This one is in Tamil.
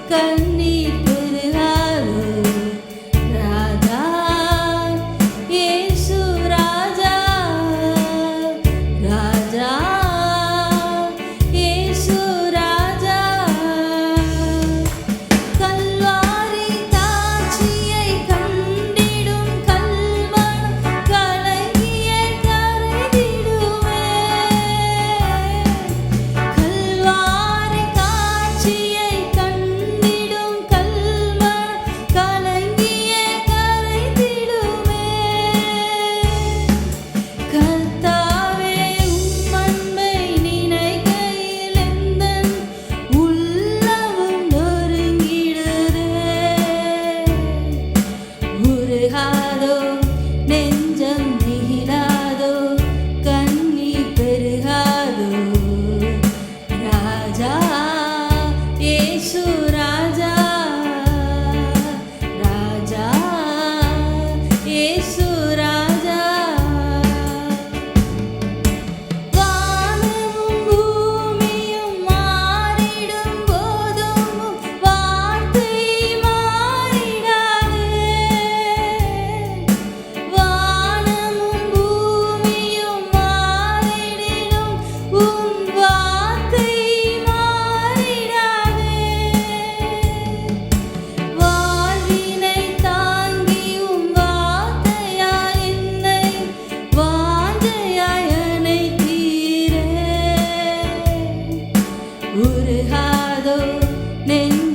கண்ணீர் பெருகாது ராஜா இயேசு ராஜா ராஜா இயேசு ராஜா கல்வாரி தாட்சியை கண்டிடும் கல்மனம் கலங்கிய கரைந்திடுமே கல்வாரி காட்சியை கண்டிடும் கல்மனம் கலங்கிய கரைந்திடுமே கர்த்தாவே உம் அன்பை நினைக்கையில் எந்தன் உள்ளமும் நொறுங்கிடுதே உருகாதோ நெஞ்சம் நெகிழாதோ கண்ணீர் பெருகாதோ ராஜா இயேசு ராஜா ராஜா இயேசு ராஜா வானமும் பூமியும் மாறிடும் போதும் வார்த்தை மாறிடாதே வானமும் பூமியும் மாறிடினும் உம் வார்த்தை மாறிடாதே வாழ்வினை தாங்கி உம் வார்த்தையால் என்னை வாஞ்சையாய் அணைத்தீரே உருகாதோ நெஞ்சம்